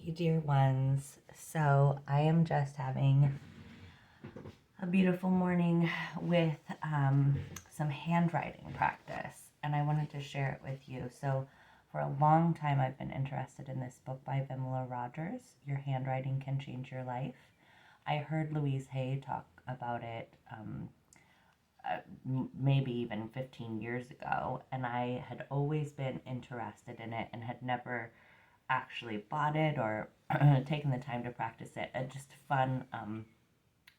Hey, dear ones. So, I am just having a beautiful morning with some handwriting practice, and I wanted to share it with you. So, for a long time, I've been interested in this book by Vimala Rodgers, Your Handwriting Can Change Your Life. I heard Louise Hay talk about it maybe even 15 years ago, and I had always been interested in it and had never actually bought it or taken the time to practice it. A just fun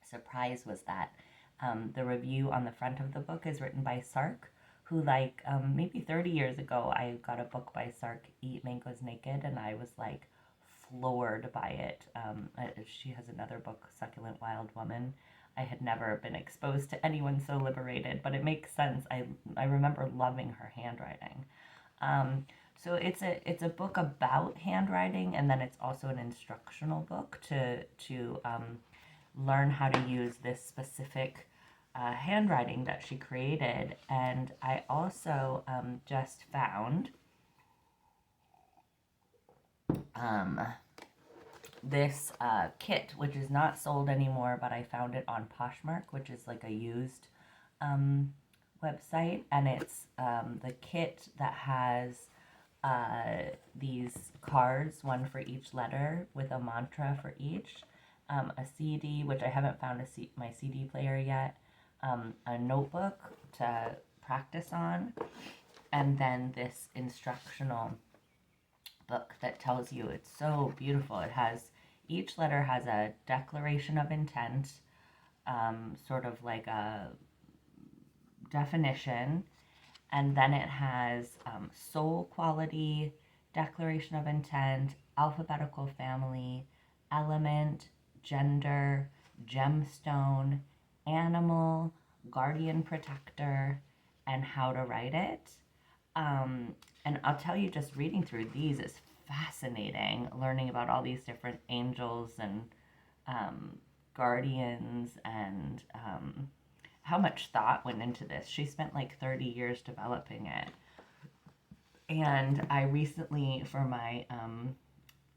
surprise was that the review on the front of the book is written by Sark, who, like, maybe 30 years ago, I got a book by Sark, Eat Mangoes Naked, and I was like floored by it. She has another book, Succulent Wild Woman. I had never been exposed to anyone so liberated, but it makes sense. I remember loving her handwriting. Um, so it's a book about handwriting, and then it's also an instructional book to learn how to use this specific handwriting that she created. And I also just found um, this kit, which is not sold anymore, but I found it on Poshmark, which is like a used um, website, and it's the kit that has these cards, one for each letter with a mantra for each, a CD, which I haven't found my CD player yet, a notebook to practice on, and then this instructional book that tells you. It's so beautiful. Each letter has a declaration of intent, sort of like a definition, and then it has soul quality, declaration of intent, alphabetical family, element, gender, gemstone, animal, guardian protector, and how to write it. Um, and I'll tell you, just reading through these is fascinating, learning about all these different angels and um, guardians and how much thought went into this. She spent like 30 years developing it. And I recently, for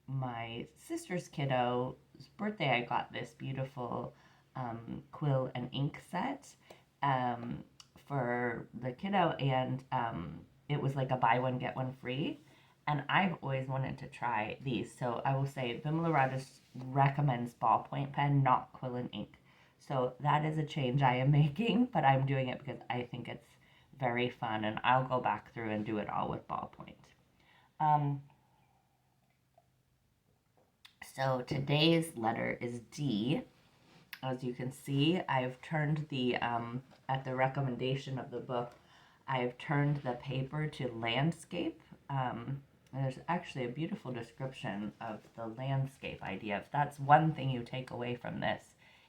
my sister's kiddo's birthday, I got this beautiful quill and ink set um, for the kiddo, and it was like a buy one get one free. And I've always wanted to try these, so I will say Vimala Rodgers recommends ballpoint pen, not quill and ink. So that is a change I am making, but I'm doing it because I think it's very fun, and I'll go back through and do it all with ballpoint. Um, so today's letter is D. As you can see, I've turned at the recommendation of the book, I've turned the paper to landscape. And there's actually a beautiful description of the landscape idea. If that's one thing you take away from this,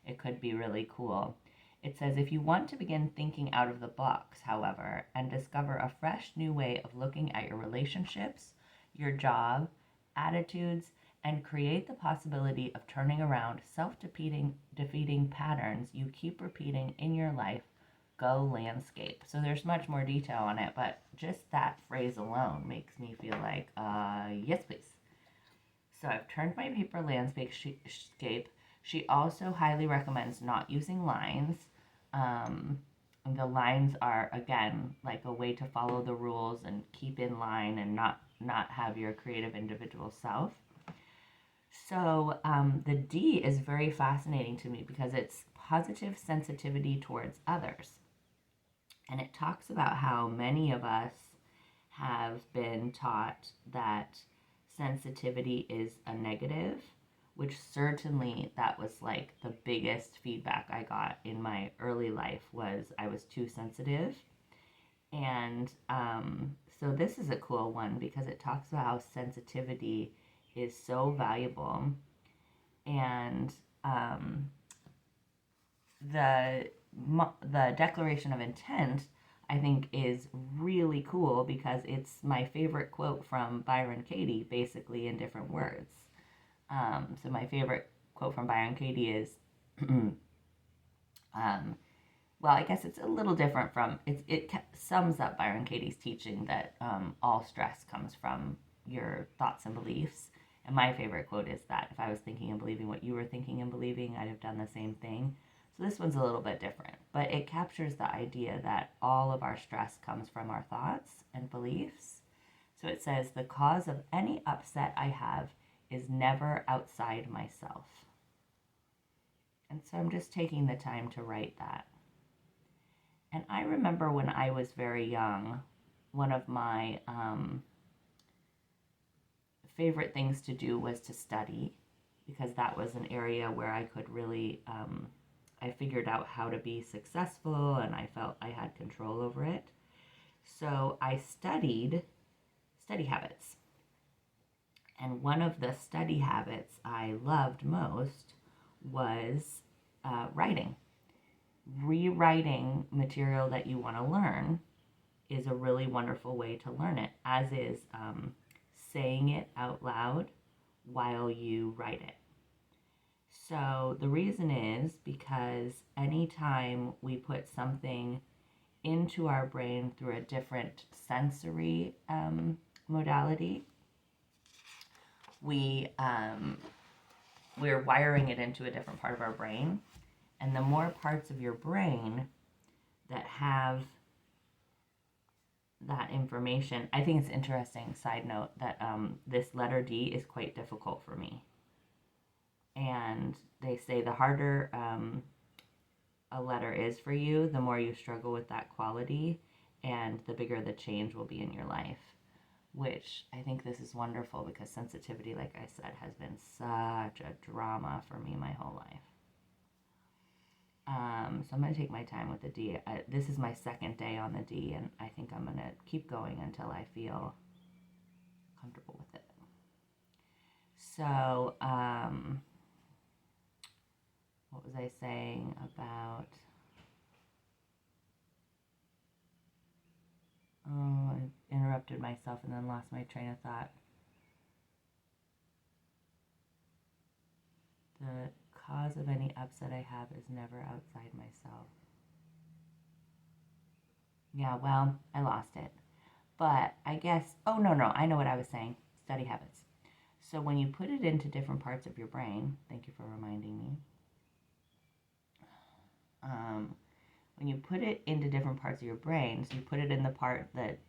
it could be really cool. It says, if you want to begin thinking out of the box, however, and discover a fresh new way of looking at your relationships, your job, attitudes, and create the possibility of turning around self-defeating patterns you keep repeating in your life, go landscape. So there's much more detail on it, but just that phrase alone makes me feel like, yes, please. So I've turned my paper landscape. She also highly recommends not using lines. Um, the lines are, again, like a way to follow the rules and keep in line and not have your creative individual self. So the D is very fascinating to me because it's positive sensitivity towards others. And it talks about how many of us have been taught that sensitivity is a negative, which certainly that was like the biggest feedback I got in my early life was I was too sensitive. And so this is a cool one because it talks about how sensitivity is so valuable. And the the Declaration of Intent, I think, is really cool because it's my favorite quote from Byron Katie, basically in different words. So my favorite quote from Byron Katie is, well, I guess it's a little different from it sums up Byron Katie's teaching that all stress comes from your thoughts and beliefs. And my favorite quote is that if I was thinking and believing what you were thinking and believing, I'd have done the same thing. So this one's a little bit different, but it captures the idea that all of our stress comes from our thoughts and beliefs. So it says, the cause of any upset I have is never outside myself. And so I'm just taking the time to write that. And I remember when I was very young, one of my favorite things to do was to study, because that was an area where I could really, I figured out how to be successful and I felt I had control over it. So I studied study habits. And one of the study habits I loved most was writing. Rewriting material that you want to learn is a really wonderful way to learn it, as is saying it out loud while you write it. So the reason is because anytime we put something into our brain through a different sensory modality, we're wiring it into a different part of our brain. And the more parts of your brain that have that information, I think it's interesting, side note, that this letter D is quite difficult for me. And they say the harder a letter is for you, the more you struggle with that quality, and the bigger the change will be in your life. Which I think this is wonderful, because sensitivity, like I said, has been such a drama for me my whole life. So I'm going to take my time with the D. This is my second day on the D, and I think I'm going to keep going until I feel comfortable with it. So, what was I saying about... Oh, I interrupted myself and then lost my train of thought. The cause of any upset I have is never outside myself. Yeah, well, I lost it. But I guess, oh, no, I know what I was saying. Study habits. So when you put it into different parts of your brain, thank you for reminding me. When you put it into different parts of your brain, so you put it in the part that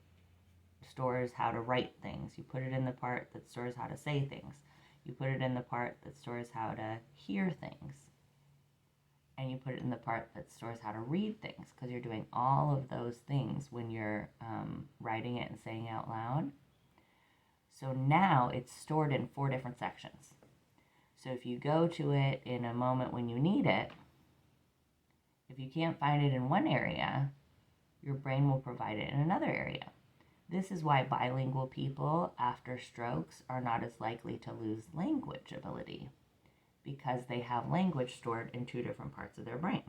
stores how to write things. You put it in the part that stores how to say things. You put it in the part that stores how to hear things. And you put it in the part that stores how to read things, because you're doing all of those things when you're writing it and saying it out loud. So now it's stored in 4 different sections. So if you go to it in a moment when you need it, if you can't find it in one area, your brain will provide it in another area. This is why bilingual people after strokes are not as likely to lose language ability, because they have language stored in 2 different parts of their brain.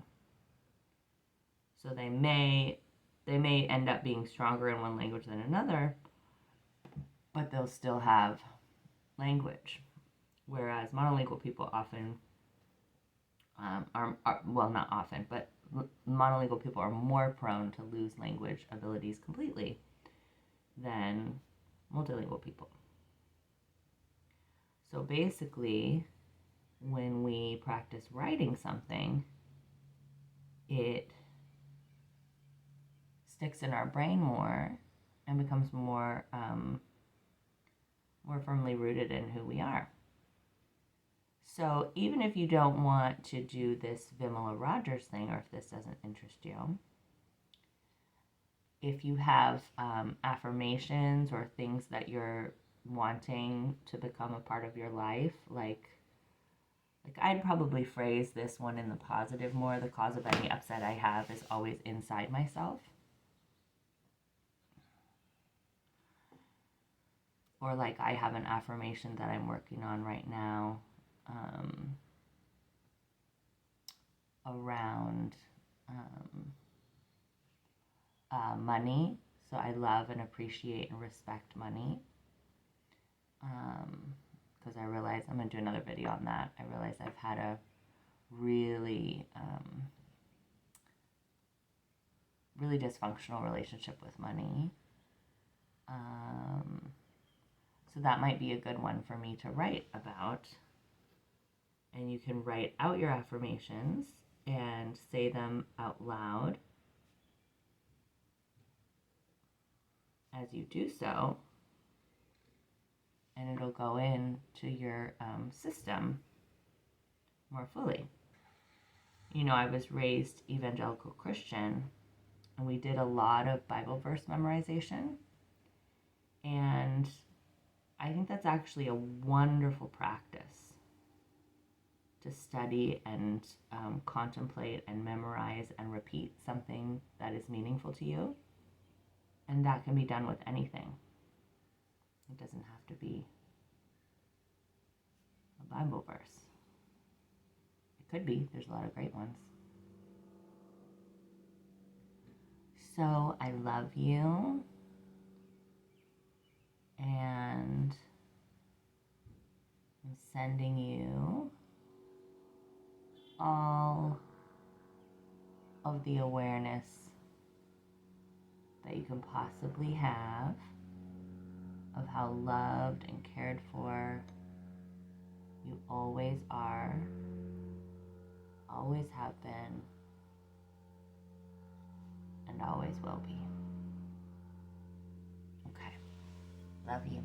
So they may end up being stronger in one language than another, but they'll still have language. Whereas monolingual people often are well, not often, but monolingual people are more prone to lose language abilities completely than multilingual people. So basically, when we practice writing something, it sticks in our brain more and becomes more firmly rooted in who we are. So even if you don't want to do this Vimala Rodgers thing, or if this doesn't interest you, if you have affirmations or things that you're wanting to become a part of your life, like I'd probably phrase this one in the positive more. The cause of any upset I have is always inside myself. Or like I have an affirmation that I'm working on right now around money. So I love and appreciate and respect money. Because I realize, I'm going to do another video on that. I realize I've had a really, really dysfunctional relationship with money. So that might be a good one for me to write about. And you can write out your affirmations and say them out loud. As you do so, and it'll go into your system more fully. You know, I was raised evangelical Christian, and we did a lot of Bible verse memorization. And I think that's actually a wonderful practice to study and contemplate and memorize and repeat something that is meaningful to you. And that can be done with anything. It doesn't have to be a Bible verse. It could be. There's a lot of great ones. So I love you. And I'm sending you all of the awareness that you can possibly have of how loved and cared for you always are, always have been, and always will be. Okay. Love you.